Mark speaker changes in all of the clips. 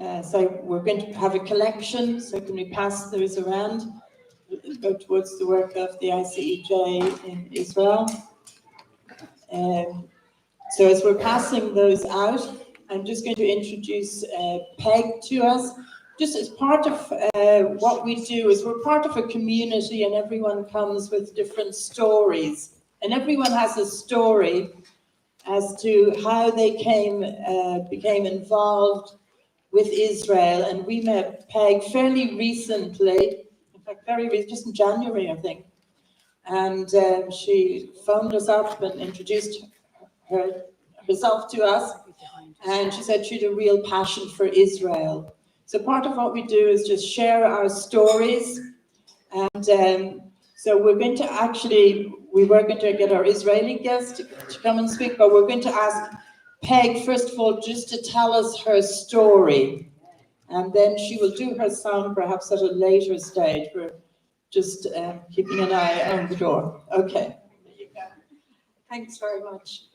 Speaker 1: So we're going to have a collection, so can we pass those around? Go towards the work of the ICEJ in Israel. So as we're passing those out, I'm just going to introduce Peg to us. Just as part of what we do is we're part of a community, and everyone comes with different stories. And everyone has a story as to how they became involved with Israel. And we met Peg fairly recently, in fact, just in January, I think. And she phoned us up and introduced herself to us. And she said she had a real passion for Israel. So part of what we do is just share our stories. And so we're going to we were going to get our Israeli guest to come and speak, but we're going to ask Peg, first of all, just to tell us her story. And then she will do her song perhaps at a later stage. We're just keeping an eye on the door. Okay.
Speaker 2: There you go. Thanks very much.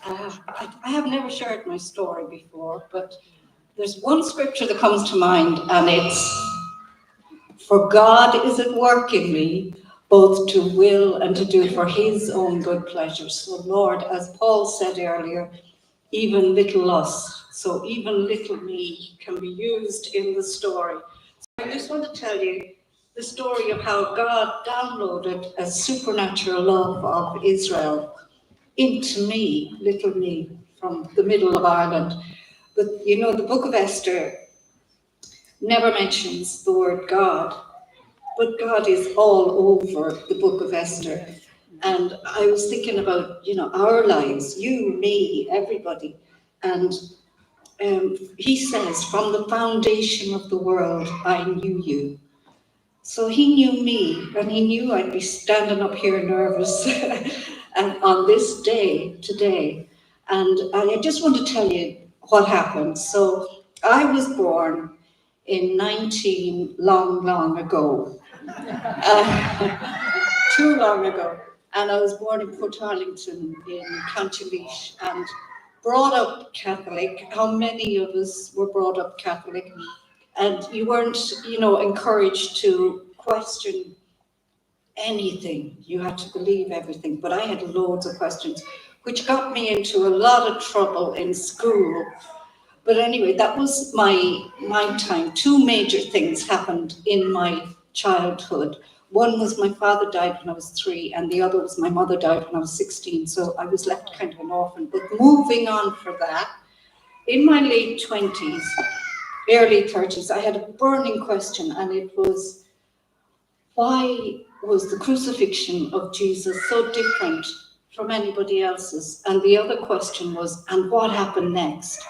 Speaker 2: I have never shared my story before, but there's one scripture that comes to mind, and it's, "For God is at work in me, both to will and to do for his own good pleasure." So Lord, as Paul said earlier, even little us, so even little me can be used in the story. So I just want to tell you the story of how God downloaded a supernatural love of Israel into me, little me, from the middle of Ireland. But you know, the book of Esther never mentions the word God, but God is all over the book of Esther. And I was thinking about, you know, our lives, you, me, everybody. And he says, "From the foundation of the world, I knew you." So he knew me, and he knew I'd be standing up here nervous and on this day today. And I just want to tell you what happened. So I was born in long ago. Too long ago. And I was born in Portarlington in County Laois and brought up Catholic. How many of us were brought up Catholic? And you weren't, you know, encouraged to question anything. You had to believe everything. But I had loads of questions, which got me into a lot of trouble in school. But anyway, that was my time. Two major things happened in my childhood. One was my father died when I was 3, and the other was my mother died when I was 16. So I was left kind of an orphan. But moving on for that, in my late 20s, early 30s, I had a burning question, and it was, why was the crucifixion of Jesus so different from anybody else's? And the other question was, and what happened next?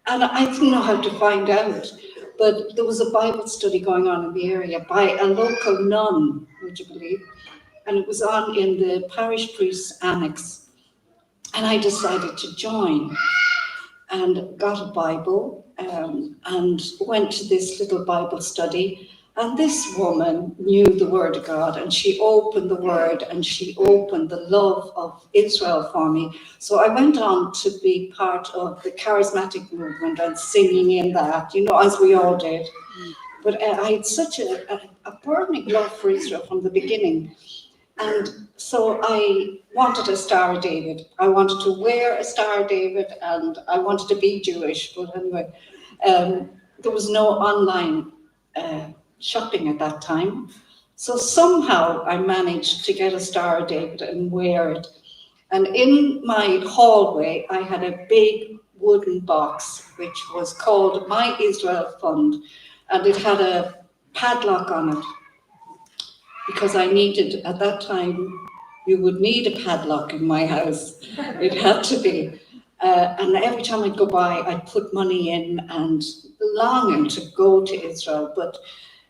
Speaker 2: And I didn't know how to find out, but there was a Bible study going on in the area by a local nun, would you believe? And it was on in the parish priest's annex. And I decided to join and got a Bible and went to this little Bible study. And this woman knew the Word of God, and she opened the Word and she opened the love of Israel for me. So I went on to be part of the charismatic movement and singing in that, you know, as we all did. But I had such a burning love for Israel from the beginning. And so I wanted a Star of David. I wanted to wear a Star of David, and I wanted to be Jewish. But anyway, there was no online shopping at that time. So somehow I managed to get a Star of David and wear it. And in my hallway, I had a big wooden box, which was called My Israel Fund. And it had a padlock on it, because I needed, at that time, you would need a padlock in my house. It had to be. And every time I'd go by, I'd put money in and longing to go to Israel. But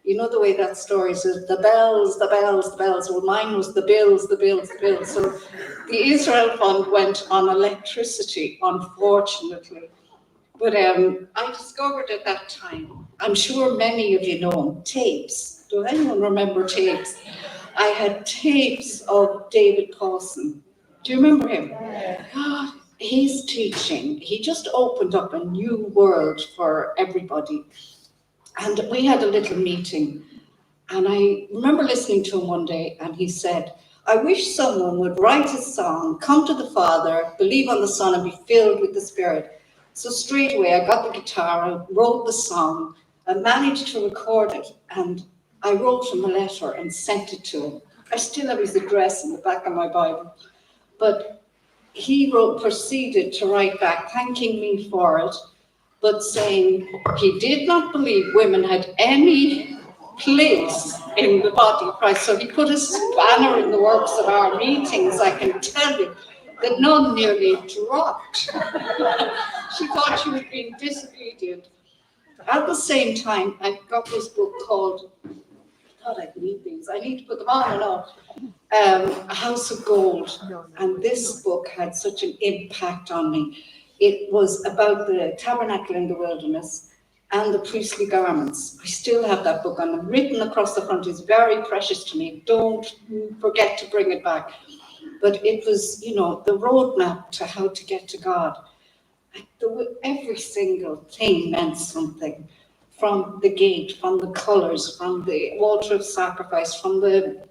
Speaker 2: you know the way that story says, the bells, the bells, the bells. Well, mine was the bills, the bills, the bills. So the Israel Fund went on electricity, unfortunately. But I discovered at that time, I'm sure many of you know them, tapes. Does anyone remember tapes? I had tapes of David Pawson. Do you remember him? God, his teaching, he just opened up a new world for everybody. And we had a little meeting, and I remember listening to him one day, and he said, I wish someone would write a song, come to the Father, believe on the Son, and be filled with the Spirit. So straight away, I got the guitar, I wrote the song, I managed to record it, and I wrote him a letter and sent it to him. I still have his address in the back of my Bible. But he proceeded to write back, thanking me for it, but saying he did not believe women had any place in the body of Christ. So he put a spanner in the works of our meetings, I can tell you, that none nearly dropped. She thought she was being disobedient. At the same time, I got this book called, I thought I'd need these, I need to put them on and off, A House of Gold. And this book had such an impact on me. It was about the tabernacle in the wilderness and the priestly garments. I still have that book, and written across the front is very precious to me. Don't forget to bring it back. But it was, you know, the roadmap to how to get to God. Every single thing meant something. From the gate, from the colors, from the altar of sacrifice, from the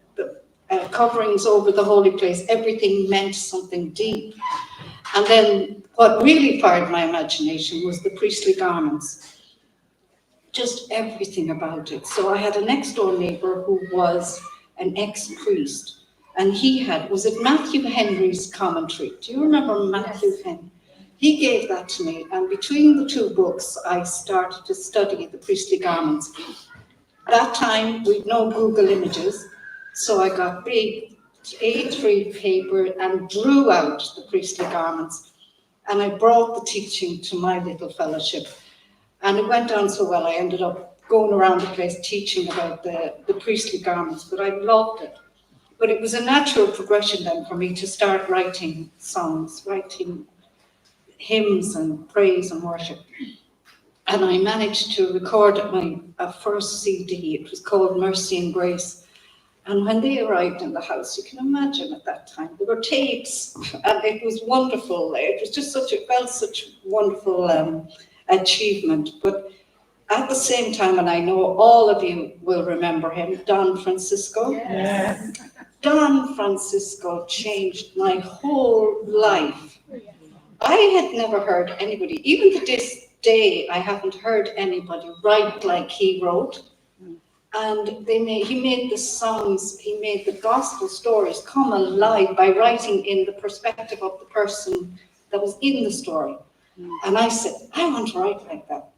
Speaker 2: coverings over the holy place, everything meant something deep. And then what really fired my imagination was the priestly garments. Just everything about it. So I had a next door neighbor who was an ex-priest, and he was it Matthew Henry's commentary? Do you remember Matthew Henry? He gave that to me, and between the two books, I started to study the priestly garments. At that time, we'd no Google images, so I got big A3 paper and drew out the priestly garments, and I brought the teaching to my little fellowship. And it went down so well, I ended up going around the place teaching about the priestly garments, but I loved it. But it was a natural progression then for me to start writing songs, writing hymns and praise and worship. And I managed to record my first CD. It was called Mercy and Grace. And when they arrived in the house, you can imagine at that time, there were tapes, and it was wonderful. It was just felt such wonderful achievement. But at the same time, and I know all of you will remember him, Don Francisco.
Speaker 3: Yes.
Speaker 2: Don Francisco changed my whole life. I had never heard anybody, even to this day, I haven't heard anybody write like he wrote. And he made the songs, he made the gospel stories come alive by writing in the perspective of the person that was in the story. And I said, I want to write like that.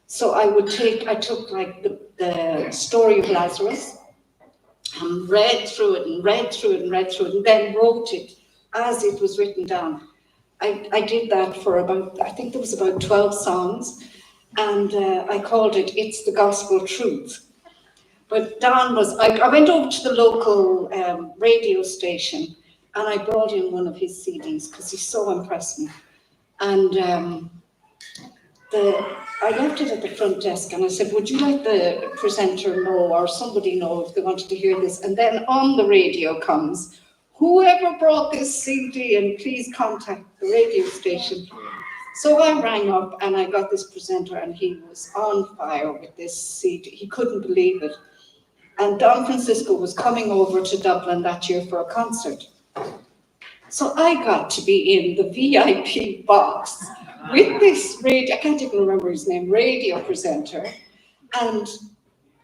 Speaker 2: So I took like the story of Lazarus and read through it and read through it and read through it, and then wrote it as it was written down. I did that for I think there was about 12 songs, and I called it It's the Gospel Truth. But Don I went over to the local radio station, and I brought in one of his CDs because he so impressed me. And I left it at the front desk, and I said, would you let the presenter know, or somebody know, if they wanted to hear this? And then on the radio comes, whoever brought this CD, and please contact the radio station. So I rang up, and I got this presenter, and he was on fire with this CD. He couldn't believe it. And Don Francisco was coming over to Dublin that year for a concert. So I got to be in the VIP box with this I can't even remember his name, radio presenter, and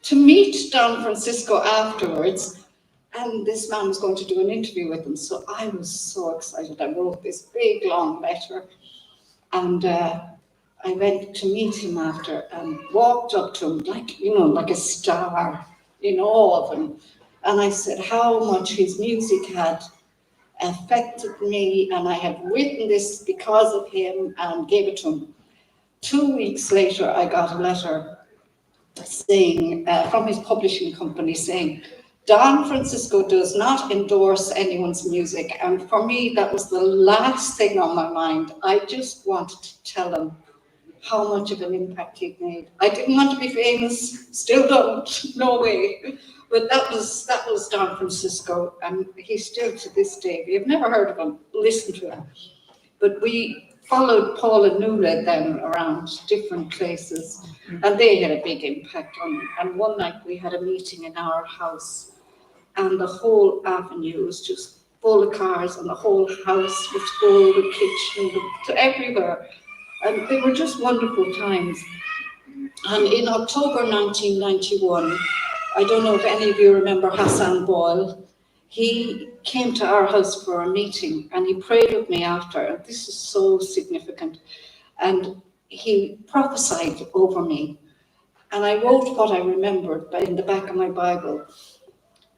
Speaker 2: to meet Don Francisco afterwards, and this man was going to do an interview with him. So I was so excited. I wrote this big, long letter, and I went to meet him after and walked up to him like a star, in awe of him. And I said how much his music had affected me, and I had written this because of him, and gave it to him. 2 weeks later, I got a letter saying, from his publishing company, saying, Don Francisco does not endorse anyone's music. And for me, that was the last thing on my mind. I just wanted to tell him how much of an impact he'd made. I didn't want to be famous, still don't, no way. But that was Don Francisco, and he's still to this day. If you've never heard of him, listen to him. But we followed Paul and Nuala then around different places, and they had a big impact on me. And one night we had a meeting in our house, and the whole avenue was just full of cars, and the whole house was full, the kitchen, to everywhere. And they were just wonderful times. And in October 1991, I don't know if any of you remember Hassan Boyle, he came to our house for a meeting and he prayed with me after, and this is so significant, and he prophesied over me. And I wrote what I remembered in the back of my Bible.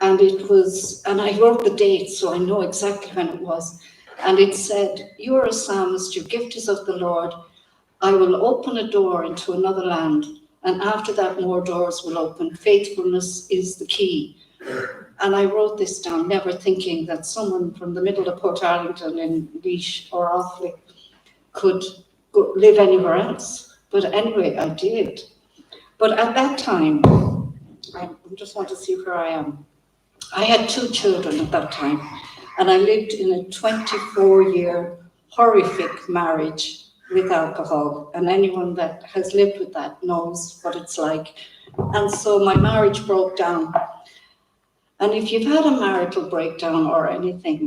Speaker 2: And I wrote the date so I know exactly when it was. And it said, "You are a psalmist, your gift is of the Lord. I will open a door into another land, and after that more doors will open. Faithfulness is the key." And I wrote this down, never thinking that someone from the middle of Portarlington in Laois or Offaly could live anywhere else. But anyway, I did. But at that time, I just want to see where I am. I had 2 children at that time, and I lived in a 24-year horrific marriage with alcohol, and anyone that has lived with that knows what it's like. And so my marriage broke down. And if you've had a marital breakdown or anything,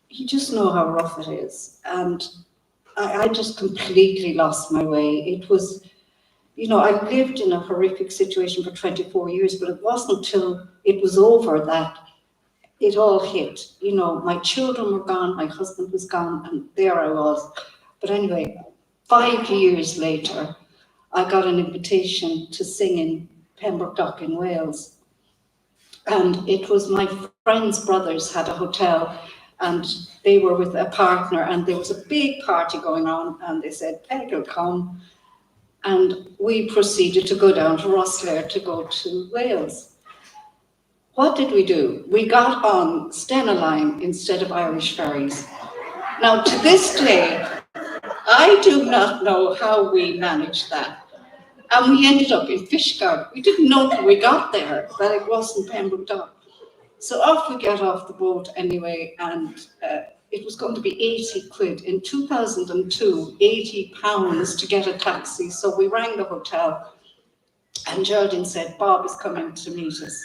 Speaker 2: you just know how rough it is. And I just completely lost my way. It was, I lived in a horrific situation for 24 years, but it wasn't until it was over that it all hit. My children were gone, my husband was gone, and there I was. But anyway, 5 years later, I got an invitation to sing in Pembroke Dock in Wales. And it was my friend's brothers had a hotel, and they were with a partner, and there was a big party going on, and they said, "Peg will come." And we proceeded to go down to Rosslare to go to Wales. What did we do? We got on Stena Line instead of Irish ferries. Now, to this day, I do not know how we managed that. And we ended up in Fishguard. We didn't know till we got there that it wasn't Pembroke Dock. So off we got off the boat anyway, and it was going to be 80 quid. In 2002, 80 pounds to get a taxi. So we rang the hotel, and Geraldine said, "Bob is coming to meet us."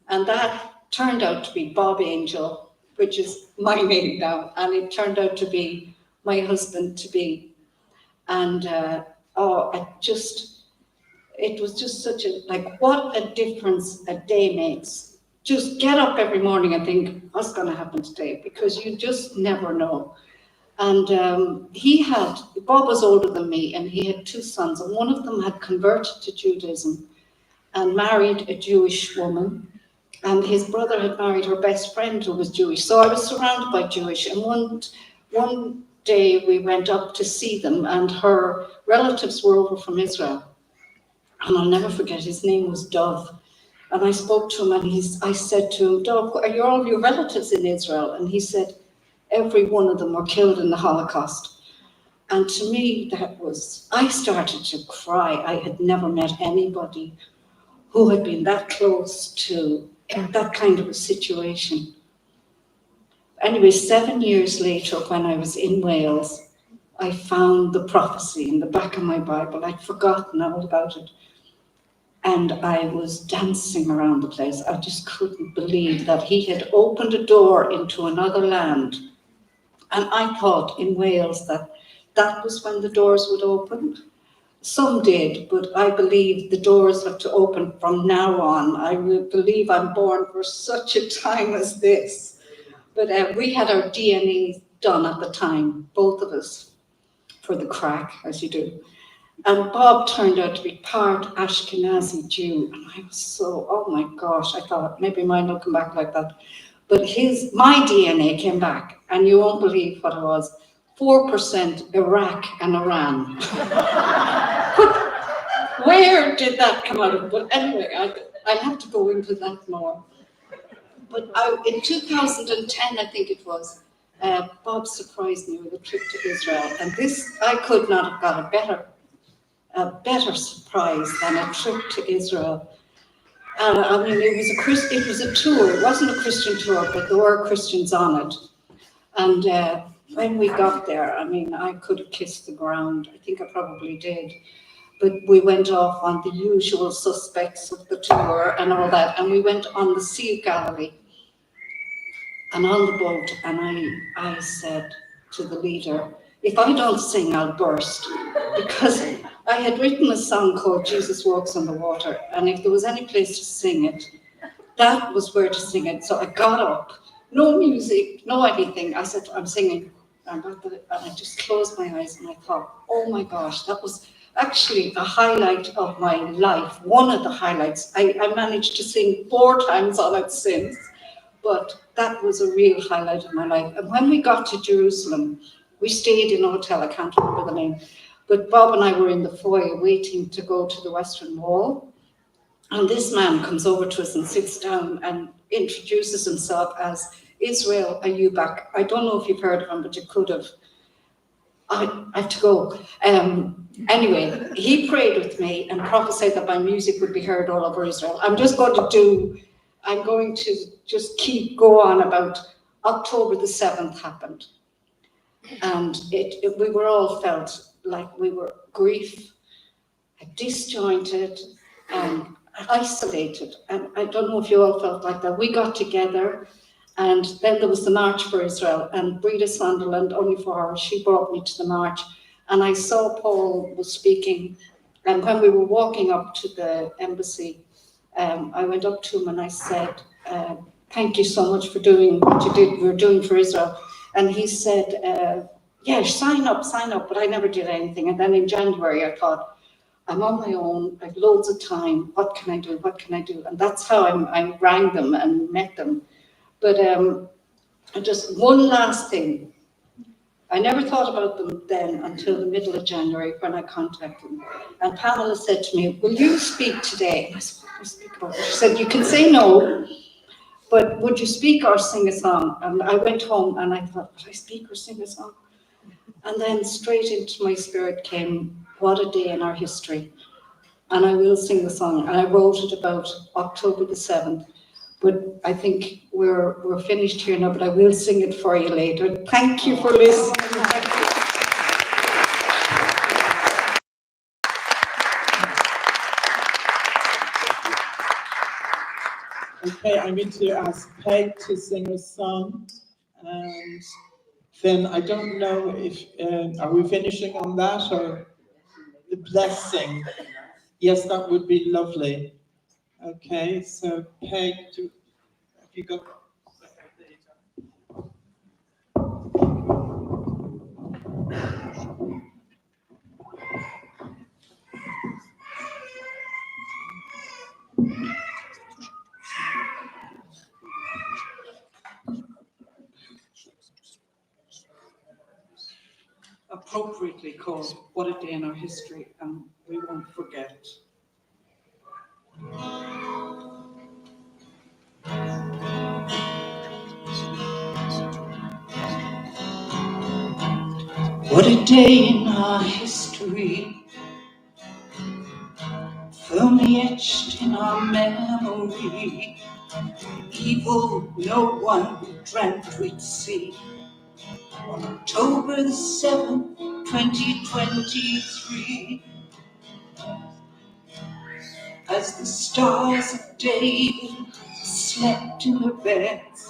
Speaker 2: And that turned out to be Bob Angell, which is my name now, and it turned out to be my husband-to-be. And it was just such what a difference a day makes. Just get up every morning and think, what's going to happen today? Because you just never know. And Bob was older than me, and he had 2 sons, and one of them had converted to Judaism and married a Jewish woman, and his brother had married her best friend who was Jewish. So I was surrounded by Jewish, and one day we went up to see them, and her relatives were over from Israel. And I'll never forget, his name was Dove. And I spoke to him, and I said to him, "Dove, are all your relatives in Israel?" And he said, "Every one of them were killed in the Holocaust." And to me, I started to cry. I had never met anybody who had been that close to that kind of a situation. Anyway, 7 years later, when I was in Wales, I found the prophecy in the back of my Bible. I'd forgotten all about it. And I was dancing around the place. I just couldn't believe that he had opened a door into another land. And I thought in Wales that was when the doors would open. Some did, but I believe the doors have to open from now on. I believe I'm born for such a time as this. But we had our DNA done at the time, both of us, for the crack, as you do. And Bob turned out to be part Ashkenazi Jew. And I was oh my gosh, I thought maybe mine will come back like that. But my DNA came back, and you won't believe what it was. 4% Iraq and Iran. Where did that come out of? But anyway, I'll have to go into that more. But in 2010, I think it was, Bob surprised me with a trip to Israel. And this, I could not have got a better surprise than a trip to Israel. I mean, it was a tour. It wasn't a Christian tour, but there were Christians on it. And when we got there, I mean, I could have kissed the ground. I think I probably did. But we went off on the usual suspects of the tour and all that, and we went on the Sea Gallery and on the boat, and I said to the leader, if I don't sing, I'll burst, because I had written a song called Jesus Walks on the Water, and if there was any place to sing it, that was where to sing it. So I got up, no music, no anything. I said, I'm singing. And I just closed my eyes and I thought, oh my gosh, that was actually a highlight of my life, one of the highlights. I managed to sing 4 times on it since, but that was a real highlight of my life. And when we got to Jerusalem, we stayed in a hotel, I can't remember the name, but Bob and I were in the foyer waiting to go to the Western Wall. And this man comes over to us and sits down and introduces himself as Israel Ayubak. I don't know if you've heard of him, but you could have. I have to go. Anyway, he prayed with me and prophesied that my music would be heard all over Israel. I'm going to just keep go on about October the 7th happened. And we were all felt like we were grief, disjointed, and isolated. And I don't know if you all felt like that. We got together, and then there was the March for Israel, and Breda Sunderland, only for her, she brought me to the march, and I saw Paul was speaking, and when we were walking up to the embassy, I went up to him and I said, thank you so much for doing what you're doing for Israel. And he said, yeah, sign up, but I never did anything. And then in January, I thought, I'm on my own, I've loads of time, what can I do? And that's how I rang them and met them. But just one last thing. I never thought about them then until the middle of January when I contacted them. And Pamela said to me, will you speak today? And I said, what do I speak about? She said, you can say no, but would you speak or sing a song? And I went home and I thought, would I speak or sing a song? And then straight into my spirit came, what a day in our history. And I will sing the song. And I wrote it about October the 7th. But I think we're finished here now, but I will sing it for you later. Thank you for listening.
Speaker 1: Okay, I'm going to ask Peg to sing a song, and then I don't know if, are we finishing on that, or the blessing? Yes, that would be lovely. Okay, so Peg, have you got...
Speaker 2: Appropriately called What a Day in Our History, and we won't forget. What a day in our history, firmly etched in our memory, evil no one dreamt we'd see. On October the 7th, 2023, as the stars of David slept in their beds,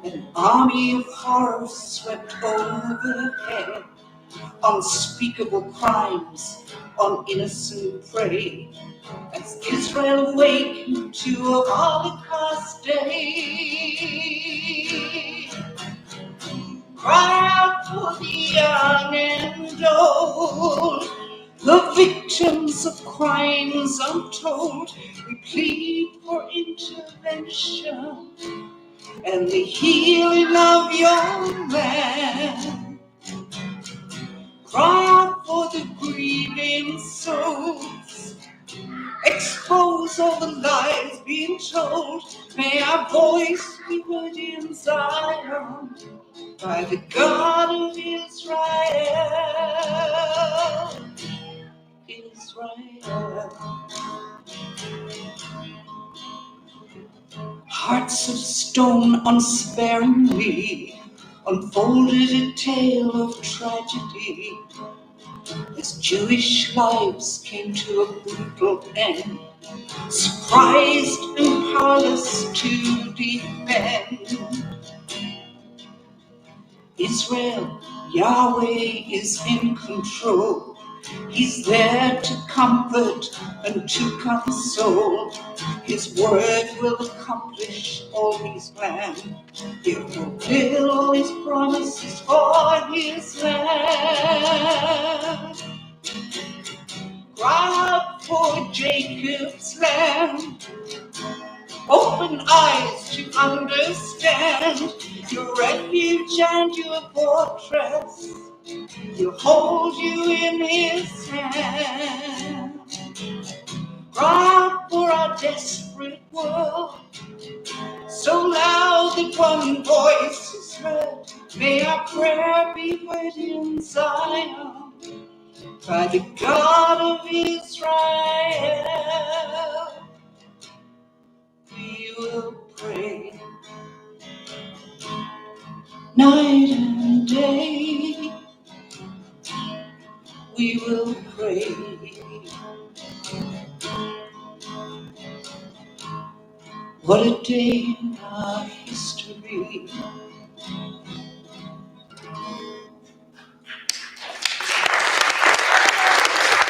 Speaker 2: an army of horror swept overhead. Unspeakable crimes on innocent prey, as Israel awakened to a Holocaust day. Cry out for the young and old, the victims of crimes untold. We plead for intervention and the healing of your land. Cry out for the grieving souls, expose all the lies being told. May our voice be heard in Zion by the God of Israel. Hearts of stone unsparingly,
Speaker 3: unfolded a tale of tragedy as Jewish lives came to a brutal end, surprised and powerless to defend. Israel, Yahweh is in control. He's there to comfort and to console. His word will accomplish all he's planned. He'll fulfill all his promises for his land. Cry out for Jacob's land. Open eyes to understand. Your refuge and your fortress. He'll hold you in his hand. Cry out for our desperate world, so loud that one voice is heard. May our prayer be heard in Zion by the God of Israel. We will pray night and day. We will pray. What a day in our history.